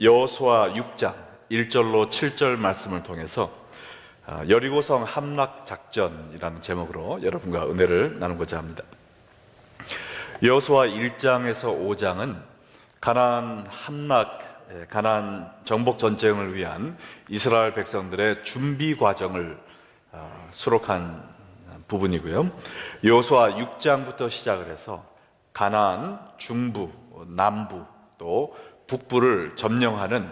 여호수아 6장 1절로 7절 말씀을 통해서 여리고성 함락 작전이라는 제목으로 여러분과 은혜를 나누고자 합니다. 여호수아 1장에서 5장은 가나안 함락, 가나안 정복 전쟁을 위한 이스라엘 백성들의 준비 과정을 수록한 부분이고요. 여호수아 6장부터 시작을 해서 가나안 중부, 남부 또 북부를 점령하는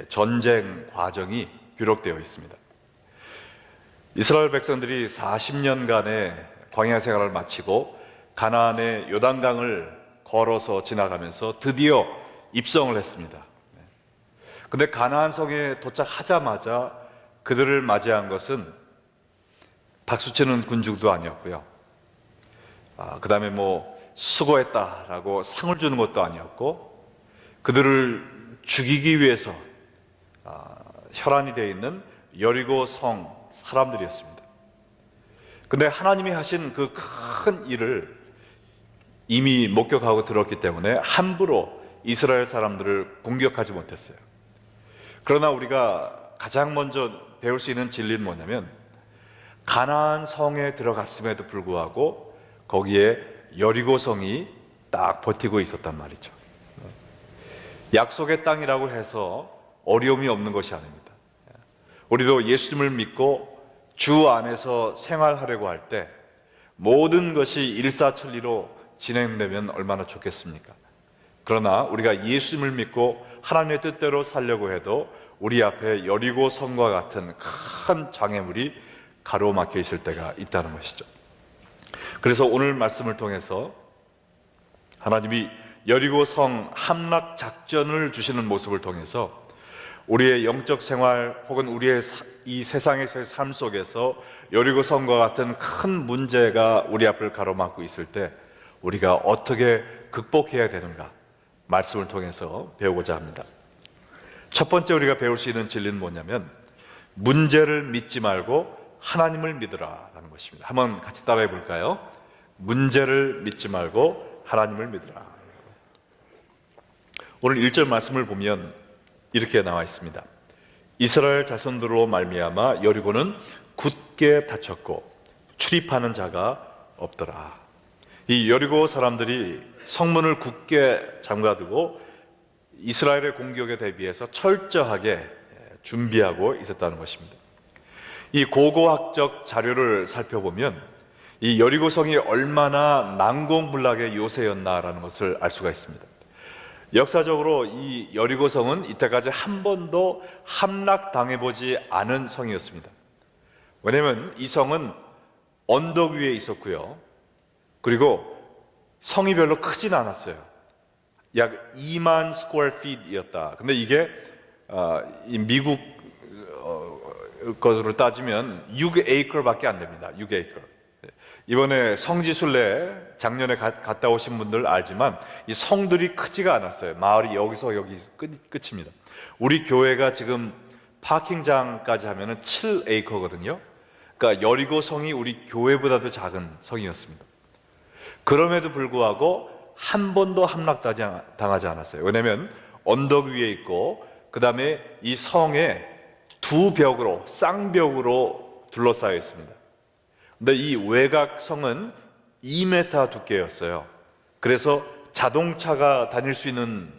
전쟁 과정이 기록되어 있습니다. 이스라엘 백성들이 40년간의 광야 생활을 마치고 가나안의 요단강을 걸어서 지나가면서 드디어 입성을 했습니다. 근데 가나안 성에 도착하자마자 그들을 맞이한 것은 박수치는 군중도 아니었고요. 그 다음에 수고했다라고 상을 주는 것도 아니었고, 그들을 죽이기 위해서 혈안이 되어 있는 여리고 성 사람들이었습니다. 근데 하나님이 하신 그 큰 일을 이미 목격하고 들었기 때문에 함부로 이스라엘 사람들을 공격하지 못했어요. 그러나 우리가 가장 먼저 배울 수 있는 진리는 뭐냐면, 가나안 성에 들어갔음에도 불구하고 거기에 여리고 성이 딱 버티고 있었단 말이죠. 약속의 땅이라고 해서 어려움이 없는 것이 아닙니다. 우리도 예수님을 믿고 주 안에서 생활하려고 할 때 모든 것이 일사천리로 진행되면 얼마나 좋겠습니까? 그러나 우리가 예수님을 믿고 하나님의 뜻대로 살려고 해도 우리 앞에 여리고 성과 같은 큰 장애물이 가로막혀 있을 때가 있다는 것이죠. 그래서 오늘 말씀을 통해서 하나님이 여리고 성 함락 작전을 주시는 모습을 통해서 우리의 영적 생활 혹은 우리의 이 세상에서의 삶 속에서 여리고 성과 같은 큰 문제가 우리 앞을 가로막고 있을 때 우리가 어떻게 극복해야 되는가 말씀을 통해서 배우고자 합니다. 첫 번째 우리가 배울 수 있는 진리는 뭐냐면, 문제를 믿지 말고 하나님을 믿으라 라는 것입니다. 한번 같이 따라해 볼까요? 문제를 믿지 말고 하나님을 믿으라. 오늘 1절 말씀을 보면 이렇게 나와 있습니다. 이스라엘 자손들로 말미암아 여리고는 굳게 닫혔고 출입하는 자가 없더라. 이 여리고 사람들이 성문을 굳게 잠가두고 이스라엘의 공격에 대비해서 철저하게 준비하고 있었다는 것입니다. 이 고고학적 자료를 살펴보면 이 여리고성이 얼마나 난공불락의 요새였나라는 것을 알 수가 있습니다. 역사적으로 이 여리고성은 이때까지 한 번도 함락당해보지 않은 성이었습니다. 왜냐하면 이 성은 언덕 위에 있었고요, 그리고 성이 별로 크진 않았어요. 약 2만 스퀘어 피트이었다. 근데 이게 미국 것으로 따지면 6에이커밖에 안 됩니다. 6에이커. 이번에 성지순례 작년에 갔다 오신 분들 알지만 이 성들이 크지가 않았어요. 마을이 여기서 여기 끝입니다. 우리 교회가 지금 파킹장까지 하면은 7에이커거든요. 그러니까 여리고 성이 우리 교회보다도 작은 성이었습니다. 그럼에도 불구하고 한 번도 함락당하지 않았어요. 왜냐하면 언덕 위에 있고, 그 다음에 이 성에 두 벽으로, 쌍벽으로 둘러싸여 있습니다. 근데 이 외곽성은 2m 두께였어요. 그래서 자동차가 다닐 수 있는,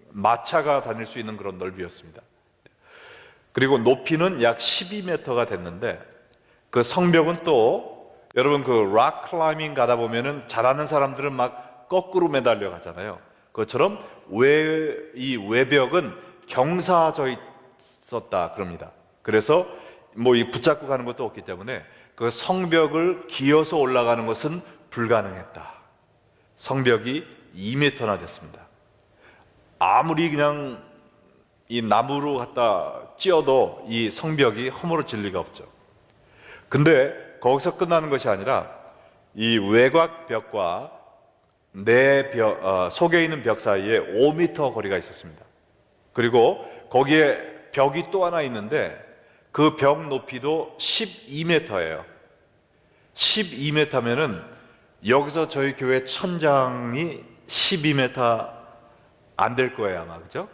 마차가 다닐 수 있는 그런 넓이였습니다. 그리고 높이는 약 12m가 됐는데, 그 성벽은 또 여러분 락 클라이밍 가다 보면은 잘하는 사람들은 막 거꾸로 매달려 가잖아요. 그것처럼 이 외벽은 경사져 있었다 그럽니다. 그래서 이 붙잡고 가는 것도 없기 때문에 그 성벽을 기어서 올라가는 것은 불가능했다. 성벽이 2m나 됐습니다. 아무리 그냥 이 나무로 갖다 찧어도 이 성벽이 허물어질 리가 없죠. 근데 거기서 끝나는 것이 아니라 이 외곽 벽과 속에 있는 벽 사이에 5m 거리가 있었습니다. 그리고 거기에 벽이 또 하나 있는데 그 벽 높이도 12m예요. 12m면은 여기서 저희 교회 천장이 12m 안 될 거예요, 아마. 그죠?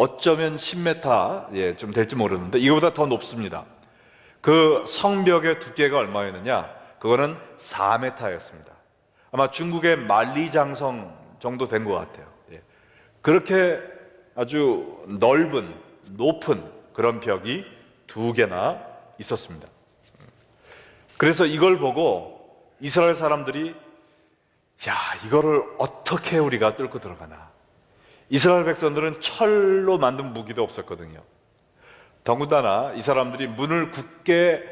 어쩌면 10m 좀 될지 모르는데 이거보다 더 높습니다. 그 성벽의 두께가 얼마였느냐? 그거는 4m였습니다. 아마 중국의 만리장성 정도 된 것 같아요. 그렇게 아주 넓은 높은 그런 벽이 2개나 있었습니다. 그래서 이걸 보고 이스라엘 사람들이 야, 이거를 어떻게 우리가 뚫고 들어가나? 이스라엘 백성들은 철로 만든 무기도 없었거든요. 더군다나 이 사람들이 문을 굳게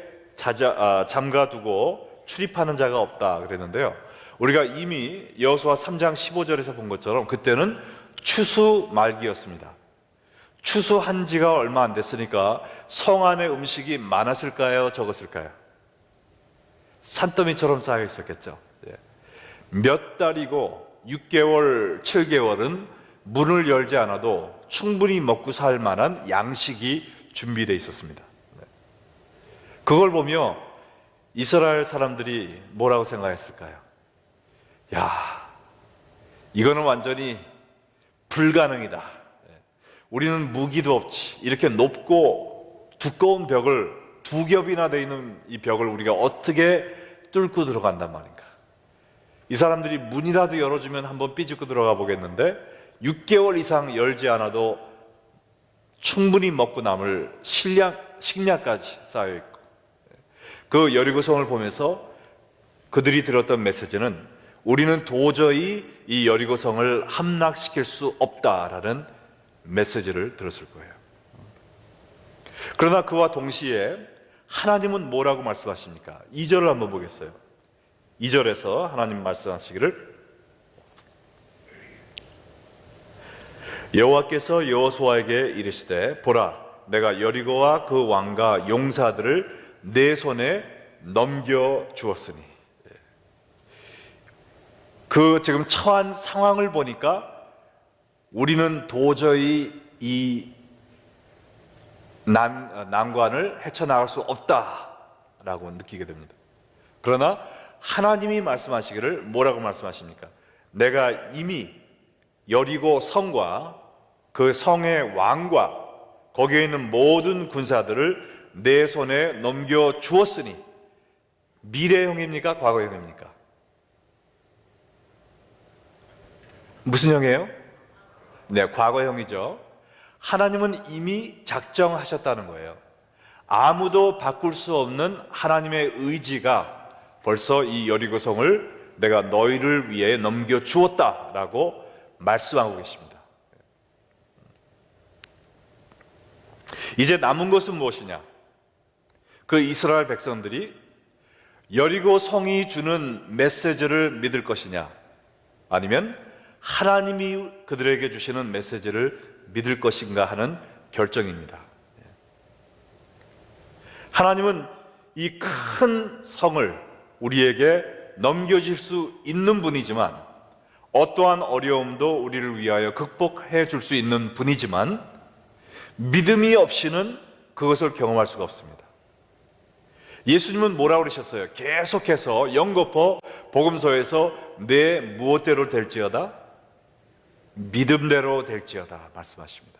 잠가두고 출입하는 자가 없다 그랬는데요. 우리가 이미 여호수아 3장 15절에서 본 것처럼 그때는 추수 말기였습니다. 추수한 지가 얼마 안 됐으니까 성 안에 음식이 많았을까요? 적었을까요? 산더미처럼 쌓여 있었겠죠. 몇 달이고 6개월, 7개월은 문을 열지 않아도 충분히 먹고 살 만한 양식이 준비되어 있었습니다. 그걸 보며 이스라엘 사람들이 뭐라고 생각했을까요? 야, 이거는 완전히 불가능이다. 우리는 무기도 없지. 이렇게 높고 두꺼운 벽을 2겹이나 되어 있는 이 벽을 우리가 어떻게 뚫고 들어간단 말인가? 이 사람들이 문이라도 열어주면 한번 삐죽고 들어가 보겠는데 6개월 이상 열지 않아도 충분히 먹고 남을 식량까지 쌓여있고, 그 여리고성을 보면서 그들이 들었던 메시지는 우리는 도저히 이 여리고성을 함락시킬 수 없다라는 메시지를 들었을 거예요. 그러나 그와 동시에 하나님은 뭐라고 말씀하십니까? 2절을 한번 보겠어요. 2절에서 하나님 말씀하시기를 여호와께서 여호수아에게 이르시되 보라, 내가 여리고와 그 왕과 용사들을 내 손에 넘겨 주었으니. 그 지금 처한 상황을 보니까 우리는 도저히 이 난관을 헤쳐나갈 수 없다라고 느끼게 됩니다. 그러나 하나님이 말씀하시기를 뭐라고 말씀하십니까? 내가 이미 여리고 성과 그 성의 왕과 거기에 있는 모든 군사들을 내 손에 넘겨 주었으니. 미래형입니까? 과거형입니까? 무슨 형이에요? 네, 과거형이죠. 하나님은 이미 작정하셨다는 거예요. 아무도 바꿀 수 없는 하나님의 의지가 벌써 이 여리고성을 내가 너희를 위해 넘겨 주었다라고 말씀하고 계십니다. 이제 남은 것은 무엇이냐? 그 이스라엘 백성들이 여리고 성이 주는 메시지를 믿을 것이냐, 아니면 하나님이 그들에게 주시는 메시지를 믿을 것인가 하는 결정입니다. 하나님은 이 큰 성을 우리에게 넘겨줄 수 있는 분이지만, 어떠한 어려움도 우리를 위하여 극복해 줄 수 있는 분이지만, 믿음이 없이는 그것을 경험할 수가 없습니다. 예수님은 뭐라고 그러셨어요? 계속해서 연거푸 복음서에서 내 무엇대로 될지어다? 믿음대로 될지어다 말씀하십니다.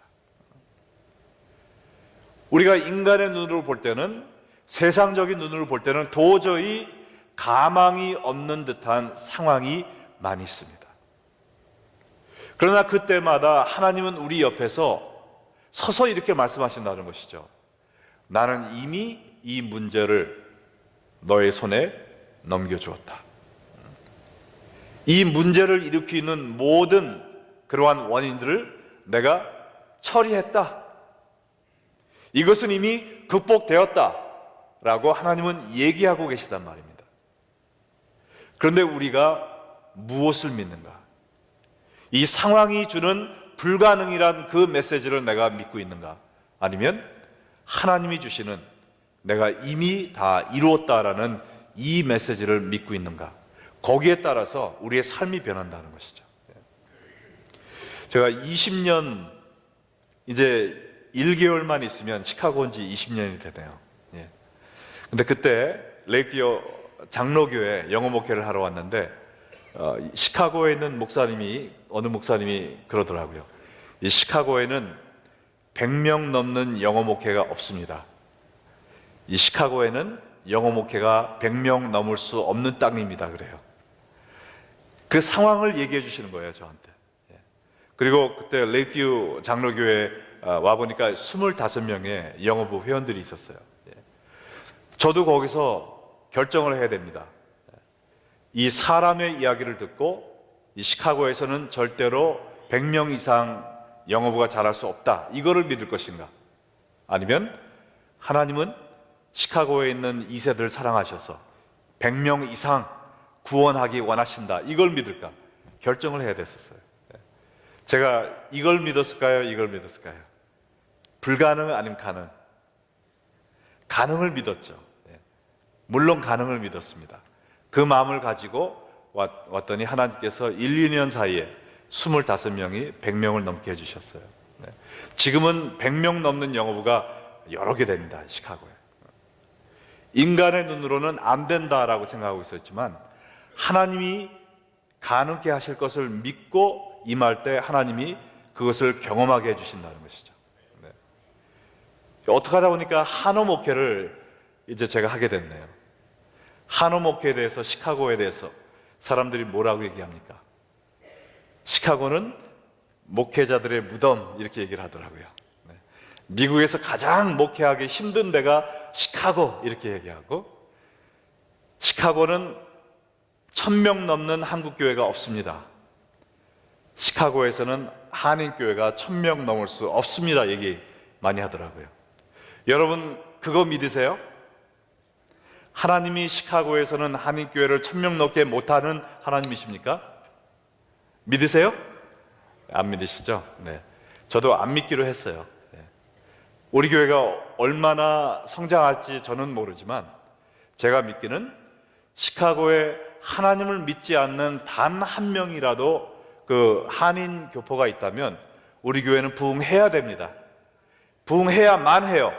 우리가 인간의 눈으로 볼 때는, 세상적인 눈으로 볼 때는 도저히 가망이 없는 듯한 상황이 많이 있습니다. 그러나 그때마다 하나님은 우리 옆에서 서서 이렇게 말씀하신다는 것이죠. 나는 이미 이 문제를 너의 손에 넘겨주었다. 이 문제를 일으키는 모든 그러한 원인들을 내가 처리했다. 이것은 이미 극복되었다 라고 하나님은 얘기하고 계시단 말입니다. 그런데 우리가 무엇을 믿는가? 이 상황이 주는 불가능이란 그 메시지를 내가 믿고 있는가? 아니면 하나님이 주시는 내가 이미 다 이루었다라는 이 메시지를 믿고 있는가? 거기에 따라서 우리의 삶이 변한다는 것이죠. 제가 20년, 이제 1개월만 있으면 시카고 온 지 20년이 되네요. 근데 그때 레이피어 장로교회 영어 목회를 하러 왔는데, 시카고에 있는 목사님이, 어느 목사님이 그러더라고요. 이 시카고에는 100명 넘는 영어 목회가 없습니다. 이 시카고에는 영어 목회가 100명 넘을 수 없는 땅입니다. 그래요. 그 상황을 얘기해 주시는 거예요, 저한테. 그리고 그때 레이큐 장로교회 와보니까 25명의 영어부 회원들이 있었어요. 저도 거기서 결정을 해야 됩니다. 이 사람의 이야기를 듣고 이 시카고에서는 절대로 100명 이상 영어부가 자랄 수 없다, 이거를 믿을 것인가? 아니면 하나님은 시카고에 있는 2세들을 사랑하셔서 100명 이상 구원하기 원하신다, 이걸 믿을까? 결정을 해야 됐었어요. 제가 이걸 믿었을까요? 이걸 믿었을까요? 불가능 아니면 가능? 가능을 믿었죠. 물론 가능을 믿었습니다. 그 마음을 가지고 왔더니 하나님께서 1, 2년 사이에 25명이 100명을 넘게 해주셨어요. 지금은 100명 넘는 영어부가 여러 개 됩니다, 시카고에. 인간의 눈으로는 안 된다라고 생각하고 있었지만 하나님이 가능케 하실 것을 믿고 임할 때 하나님이 그것을 경험하게 해주신다는 것이죠. 어떻게 하다 보니까 한어 목회를 이제 제가 하게 됐네요. 한어 목회에 대해서, 시카고에 대해서 사람들이 뭐라고 얘기합니까? 시카고는 목회자들의 무덤, 이렇게 얘기를 하더라고요. 미국에서 가장 목회하기 힘든 데가 시카고, 이렇게 얘기하고, 시카고는 1000명 넘는 한국교회가 없습니다. 시카고에서는 한인교회가 1000명 넘을 수 없습니다, 얘기 많이 하더라고요. 여러분 그거 믿으세요? 하나님이 시카고에서는 한인교회를 1000명 넘게 못하는 하나님이십니까? 믿으세요? 안 믿으시죠? 네. 저도 안 믿기로 했어요. 우리 교회가 얼마나 성장할지 저는 모르지만 제가 믿기는 시카고에 하나님을 믿지 않는 단 한 명이라도 그 한인 교포가 있다면 우리 교회는 부흥해야 됩니다. 부흥해야만 해요.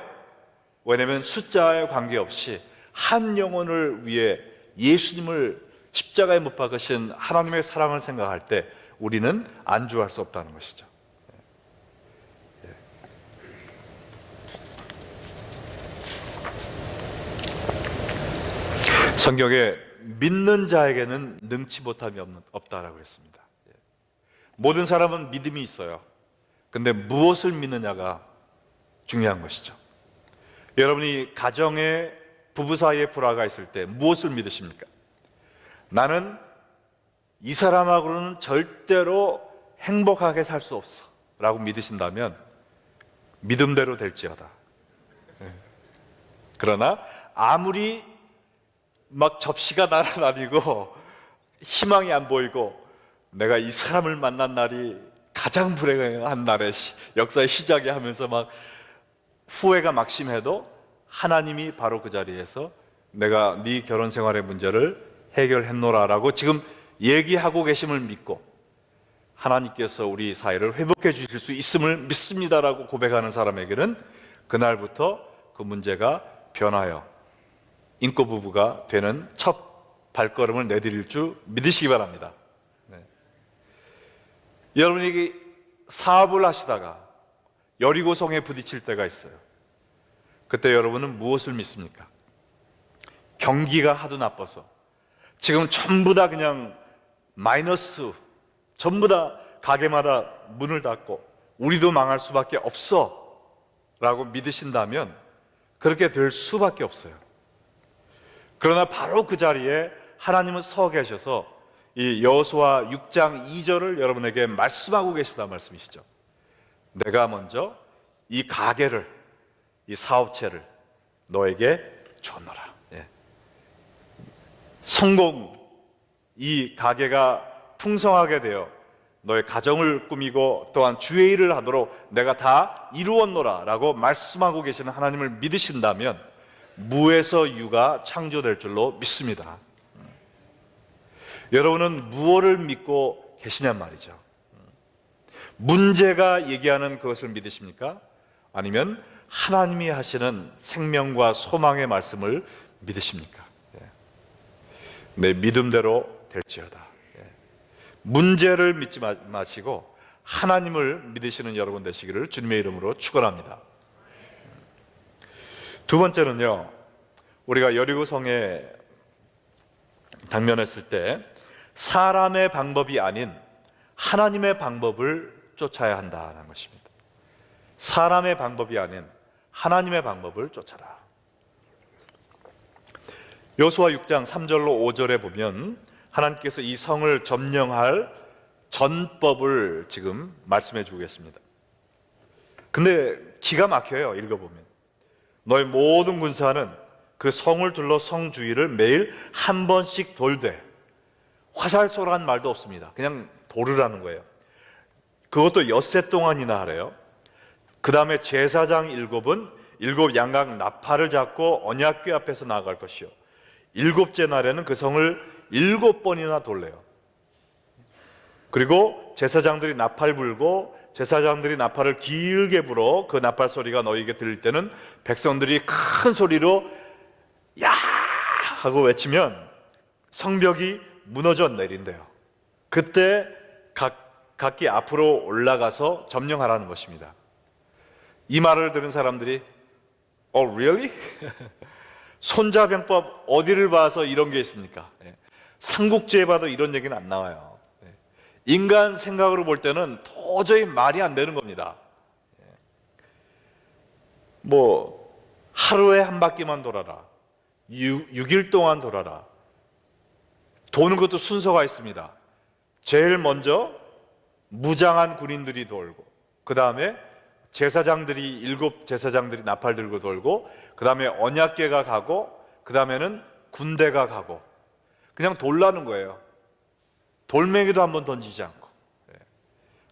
왜냐하면 숫자에 관계없이 한 영혼을 위해 예수님을 십자가에 못 박으신 하나님의 사랑을 생각할 때 우리는 안주할 수 없다는 것이죠. 성경에 믿는 자에게는 능치 못함이 없다라고 했습니다. 모든 사람은 믿음이 있어요. 근데 무엇을 믿느냐가 중요한 것이죠. 여러분이 가정에, 부부 사이에 불화가 있을 때 무엇을 믿으십니까? 나는 이 사람하고는 절대로 행복하게 살 수 없어 라고 믿으신다면 믿음대로 될지어다. 그러나 아무리 막 접시가 날아다니고 희망이 안 보이고 내가 이 사람을 만난 날이 가장 불행한 날의 역사의 시작이 하면서 막 후회가 막심해도 하나님이 바로 그 자리에서 내가 네 결혼 생활의 문제를 해결했노라라고 지금 얘기하고 계심을 믿고 하나님께서 우리 사이를 회복해 주실 수 있음을 믿습니다라고 고백하는 사람에게는 그날부터 그 문제가 변하여 인고 부부가 되는 첫 발걸음을 내디딜 줄 믿으시기 바랍니다. 여러분이 사업을 하시다가 여리고성에 부딪힐 때가 있어요. 그때 여러분은 무엇을 믿습니까? 경기가 하도 나빠서 지금 전부 다 그냥 마이너스, 전부 다 가게마다 문을 닫고 우리도 망할 수밖에 없어 라고 믿으신다면 그렇게 될 수밖에 없어요. 그러나 바로 그 자리에 하나님은 서 계셔서 이 여호수아 6장 2절을 여러분에게 말씀하고 계시다 말씀이시죠. 내가 먼저 이 가게를, 이 사업체를 너에게 줬노라. 성공, 이 가게가 풍성하게 되어 너의 가정을 꾸미고 또한 주의 일을 하도록 내가 다 이루었노라 라고 말씀하고 계시는 하나님을 믿으신다면 무에서 유가 창조될 줄로 믿습니다. 여러분은 무엇을 믿고 계시냔 말이죠. 문제가 얘기하는 그것을 믿으십니까? 아니면 하나님이 하시는 생명과 소망의 말씀을 믿으십니까? 내 믿음대로 될지어다. 문제를 믿지 마시고 하나님을 믿으시는 여러분 되시기를 주님의 이름으로 축원합니다. 두 번째는요, 우리가 여리고성에 당면했을 때 사람의 방법이 아닌 하나님의 방법을 쫓아야 한다는 것입니다. 사람의 방법이 아닌 하나님의 방법을 쫓아라. 여호수아 6장 3절로 5절에 보면 하나님께서 이 성을 점령할 전법을 지금 말씀해 주고 계십니다. 근데 기가 막혀요. 읽어보면 너희 모든 군사는 그 성을 둘러 성 주위를 매일 한 번씩 돌되, 화살 쏘라는 말도 없습니다. 그냥 돌으라는 거예요. 그것도 엿새 동안이나 하래요. 그 다음에 제사장 7은 7 양각 나팔을 잡고 언약궤 앞에서 나아갈 것이요, 7째 날에는 그 성을 7번이나 돌래요. 그리고 제사장들이 나팔 불고, 제사장들이 나팔을 길게 불어 그 나팔 소리가 너희에게 들릴 때는 백성들이 큰 소리로 야 하고 외치면 성벽이 무너져 내린대요. 그때 각기 앞으로 올라가서 점령하라는 것입니다. 이 말을 들은 사람들이 really? 손자병법 어디를 봐서 이런 게 있습니까? 삼국지에 봐도 이런 얘기는 안 나와요. 인간 생각으로 볼 때는 도저히 말이 안 되는 겁니다. 뭐 하루에 한 바퀴만 돌아라, 6일 동안 돌아라. 도는 것도 순서가 있습니다. 제일 먼저 무장한 군인들이 돌고, 그 다음에 제사장들이 7 제사장들이 나팔 들고 돌고, 그 다음에 언약궤가 가고, 그 다음에는 군대가 가고, 그냥 돌라는 거예요. 돌멩이도 한번 던지지 않고.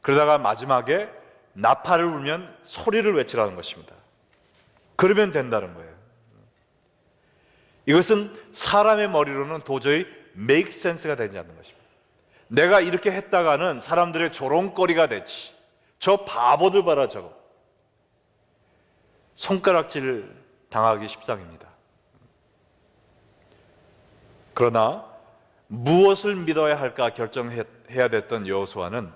그러다가 마지막에 나팔을 울면 소리를 외치라는 것입니다. 그러면 된다는 거예요. 이것은 사람의 머리로는 도저히 make sense가 되지 않는 것입니다. 내가 이렇게 했다가는 사람들의 조롱거리가 되지, 저 바보들 봐라 저거, 손가락질 당하기 십상입니다. 그러나 무엇을 믿어야 할까 결정해야 됐던 여호수아는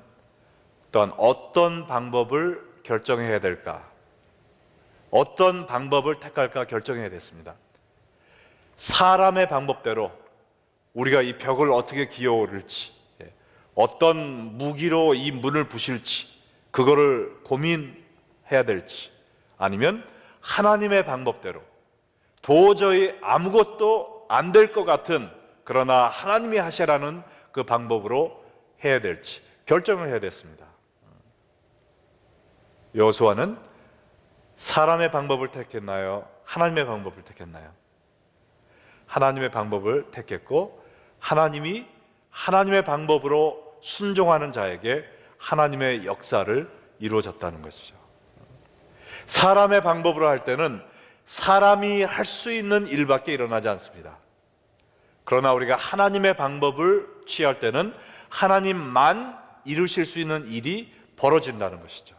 또한 어떤 방법을 결정해야 될까, 어떤 방법을 택할까 결정해야 됐습니다. 사람의 방법대로 우리가 이 벽을 어떻게 기어오를지, 어떤 무기로 이 문을 부실지, 그거를 고민해야 될지, 아니면 하나님의 방법대로 도저히 아무것도 안 될 것 같은, 그러나 하나님이 하시라는 그 방법으로 해야 될지 결정을 해야 됐습니다. 여호수아는 사람의 방법을 택했나요? 하나님의 방법을 택했나요? 하나님의 방법을 택했고, 하나님이 하나님의 방법으로 순종하는 자에게 하나님의 역사를 이루어졌다는 것이죠. 사람의 방법으로 할 때는 사람이 할 수 있는 일밖에 일어나지 않습니다. 그러나 우리가 하나님의 방법을 취할 때는 하나님만 이루실 수 있는 일이 벌어진다는 것이죠.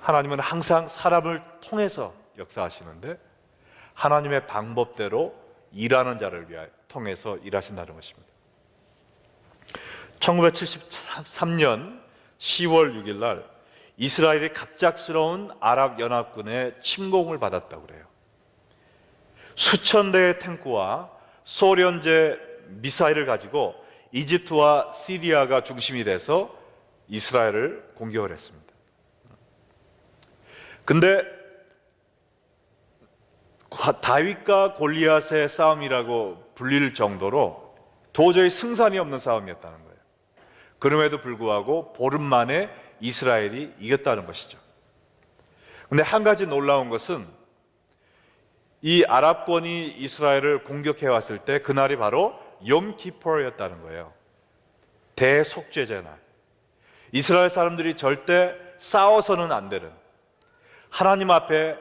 하나님은 항상 사람을 통해서 역사하시는데 하나님의 방법대로 일하는 자를 위하여 통해서 일하신다는 것입니다. 1973년 10월 6일 날 이스라엘이 갑작스러운 아랍 연합군의 침공을 받았다고 그래요. 수천 대의 탱크와 소련제 미사일을 가지고 이집트와 시리아가 중심이 돼서 이스라엘을 공격을 했습니다. 근데 다윗과 골리앗의 싸움이라고 불릴 정도로 도저히 승산이 없는 싸움이었다는 거예요. 그럼에도 불구하고 보름 만에 이스라엘이 이겼다는 것이죠. 근데 한 가지 놀라운 것은 이 아랍권이 이스라엘을 공격해 왔을 때 그날이 바로 욤키퍼였다는 거예요. 대속죄제 날. 이스라엘 사람들이 절대 싸워서는 안 되는, 하나님 앞에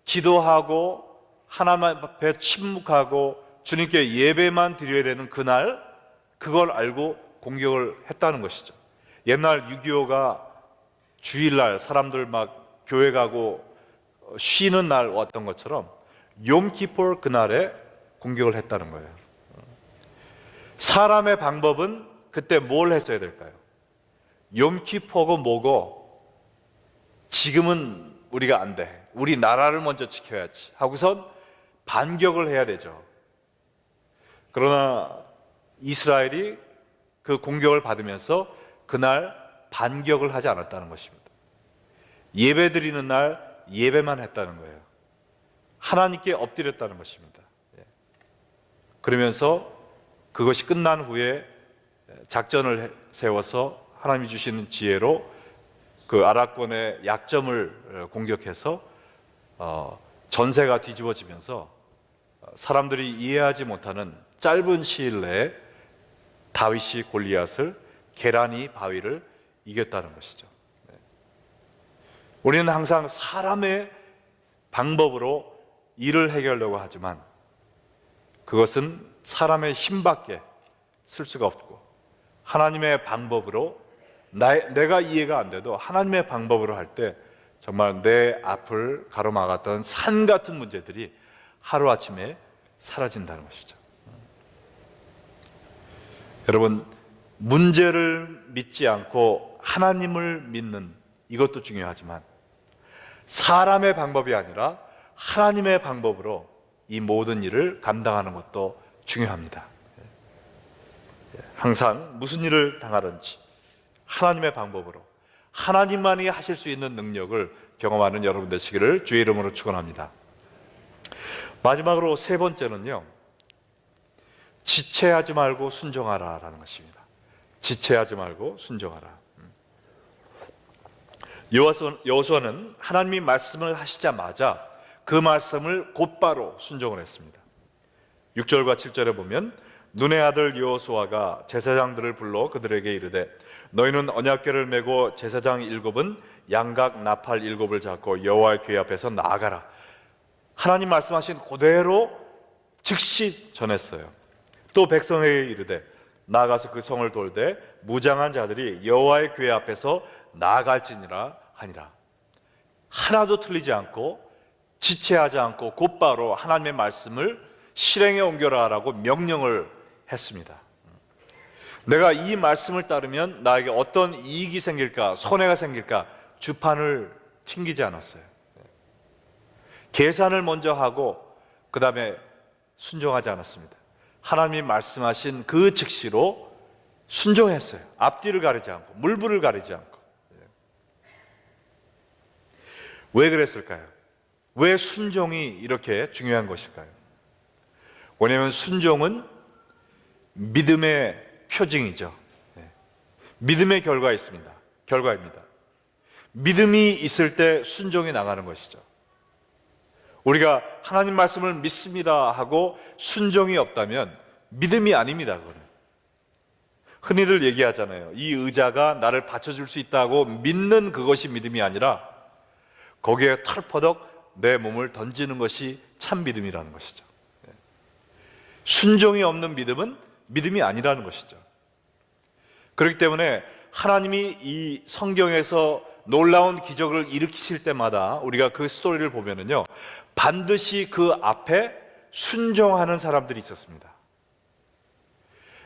기도하고 하나님 앞에 침묵하고 주님께 예배만 드려야 되는 그날, 그걸 알고 공격을 했다는 것이죠. 옛날 6.25가 주일날 사람들 막 교회 가고 쉬는 날 왔던 것처럼 욤키퍼 그날에 공격을 했다는 거예요. 사람의 방법은 그때 뭘 했어야 될까요? 욤키포고 뭐고 지금은 우리가 안 돼. 우리 나라를 먼저 지켜야지 하고선 반격을 해야 되죠. 그러나 이스라엘이 그 공격을 받으면서 그날 반격을 하지 않았다는 것입니다. 예배 드리는 날 예배만 했다는 거예요. 하나님께 엎드렸다는 것입니다. 그러면서 그것이 끝난 후에 작전을 세워서 하나님이 주시는 지혜로 그 아랍권의 약점을 공격해서 전세가 뒤집어지면서 사람들이 이해하지 못하는 짧은 시일 내에 다윗이 골리앗을, 게라니 바위를 이겼다는 것이죠. 우리는 항상 사람의 방법으로 일을 해결하려고 하지만 그것은 사람의 힘밖에 쓸 수가 없고, 하나님의 방법으로 내가 이해가 안 돼도 하나님의 방법으로 할 때 정말 내 앞을 가로막았던 산 같은 문제들이 하루아침에 사라진다는 것이죠. 여러분, 문제를 믿지 않고 하나님을 믿는 이것도 중요하지만 사람의 방법이 아니라 하나님의 방법으로 이 모든 일을 감당하는 것도 중요합니다. 항상 무슨 일을 당하든지 하나님의 방법으로, 하나님만이 하실 수 있는 능력을 경험하는 여러분 되시기를 주의 이름으로 축원합니다. 마지막으로 세 번째는요, 지체하지 말고 순종하라 라는 것입니다. 지체하지 말고 순종하라. 여호수아는 하나님이 말씀을 하시자마자 그 말씀을 곧바로 순종을 했습니다. 6절과 7절에 보면 눈의 아들 여호수아가 제사장들을 불러 그들에게 이르되 너희는 언약궤를 메고 제사장 7은 양각 나팔 7을 잡고 여호와의 궤 앞에서 나아가라. 하나님 말씀하신 그대로 즉시 전했어요. 또 백성에게 이르되 나아가서 그 성을 돌되 무장한 자들이 여호와의 궤 앞에서 나아갈지니라 하니라. 하나도 틀리지 않고 지체하지 않고 곧바로 하나님의 말씀을 실행에 옮겨라라고 명령을 했습니다. 내가 이 말씀을 따르면 나에게 어떤 이익이 생길까, 손해가 생길까, 주판을 튕기지 않았어요. 계산을 먼저 하고 그 다음에 순종하지 않았습니다. 하나님이 말씀하신 그 즉시로 순종했어요. 앞뒤를 가리지 않고, 물불을 가리지 않고. 왜 그랬을까요? 왜 순종이 이렇게 중요한 것일까요? 왜냐하면 순종은 믿음의 표징이죠. 믿음의 결과입니다. 믿음이 있을 때 순종이 나가는 것이죠. 우리가 하나님 말씀을 믿습니다 하고 순종이 없다면 믿음이 아닙니다. 그거는. 흔히들 얘기하잖아요. 이 의자가 나를 받쳐줄 수 있다고 믿는 그것이 믿음이 아니라 거기에 털퍼덕 내 몸을 던지는 것이 참 믿음이라는 것이죠. 순종이 없는 믿음은 믿음이 아니라는 것이죠. 그렇기 때문에 하나님이 이 성경에서 놀라운 기적을 일으키실 때마다 우리가 그 스토리를 보면은요, 반드시 그 앞에 순종하는 사람들이 있었습니다.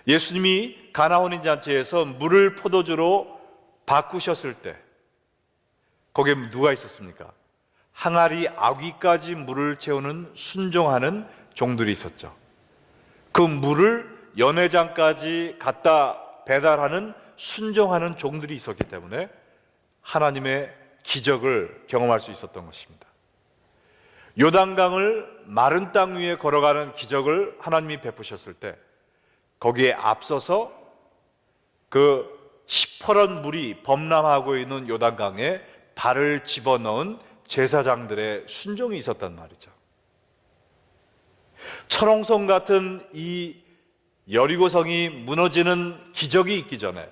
예수님이 가나 혼인 잔치에서 물을 포도주로 바꾸셨을 때 거기에 누가 있었습니까? 항아리 아귀까지 물을 채우는 순종하는 종들이 있었죠. 그 물을 연회장까지 갖다 배달하는 순종하는 종들이 있었기 때문에 하나님의 기적을 경험할 수 있었던 것입니다. 요단강을 마른 땅 위에 걸어가는 기적을 하나님이 베푸셨을 때 거기에 앞서서 그 시퍼런 물이 범람하고 있는 요단강에 발을 집어넣은 제사장들의 순종이 있었단 말이죠. 철옹성 같은 이 여리고성이 무너지는 기적이 있기 전에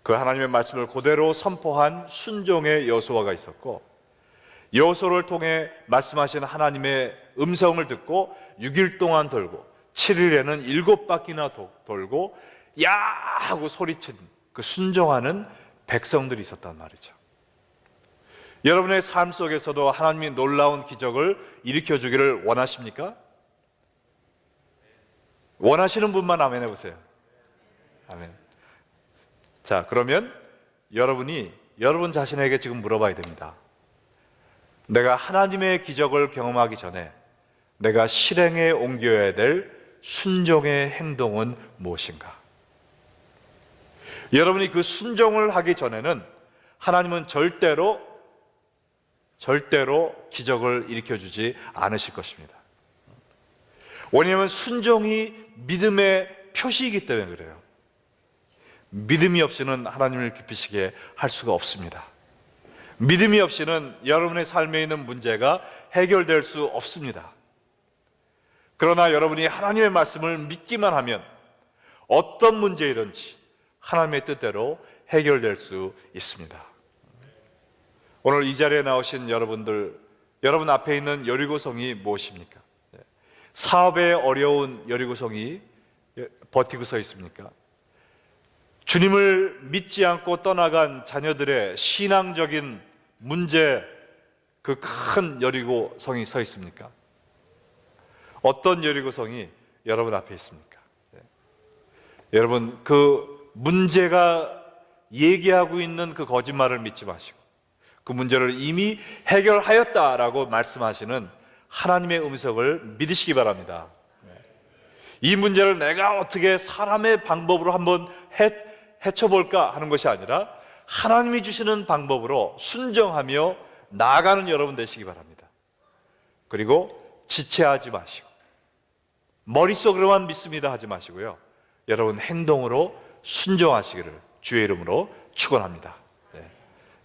그 하나님의 말씀을 그대로 선포한 순종의 여호수아가 있었고, 여호수아를 통해 말씀하신 하나님의 음성을 듣고 6일 동안 돌고 7일에는 7바퀴나 돌고 야 하고 소리친 그 순종하는 백성들이 있었단 말이죠. 여러분의 삶 속에서도 하나님이 놀라운 기적을 일으켜 주기를 원하십니까? 원하시는 분만 아멘 해보세요. 아멘. 자, 그러면 여러분 자신에게 지금 물어봐야 됩니다. 내가 하나님의 기적을 경험하기 전에 내가 실행에 옮겨야 될 순종의 행동은 무엇인가? 여러분이 그 순종을 하기 전에는 하나님은 절대로 기적을 일으켜주지 않으실 것입니다. 왜냐하면 순종이 믿음의 표시이기 때문에 그래요. 믿음이 없이는 하나님을 기쁘시게 할 수가 없습니다. 믿음이 없이는 여러분의 삶에 있는 문제가 해결될 수 없습니다. 그러나 여러분이 하나님의 말씀을 믿기만 하면 어떤 문제이든지 하나님의 뜻대로 해결될 수 있습니다. 오늘 이 자리에 나오신 여러분들, 여러분 앞에 있는 여리고성이 무엇입니까? 사업에 어려운 여리고성이 버티고 서 있습니까? 주님을 믿지 않고 떠나간 자녀들의 신앙적인 문제, 그 큰 여리고성이 서 있습니까? 어떤 여리고성이 여러분 앞에 있습니까? 여러분, 그 문제가 얘기하고 있는 그 거짓말을 믿지 마시고 그 문제를 이미 해결하였다라고 말씀하시는 하나님의 음성을 믿으시기 바랍니다. 이 문제를 내가 어떻게 사람의 방법으로 한번 헤쳐볼까 하는 것이 아니라 하나님이 주시는 방법으로 순정하며 나아가는 여러분 되시기 바랍니다. 그리고 지체하지 마시고 머릿속으로만 믿습니다 하지 마시고요, 여러분 행동으로 순종하시기를 주의 이름으로 축원합니다.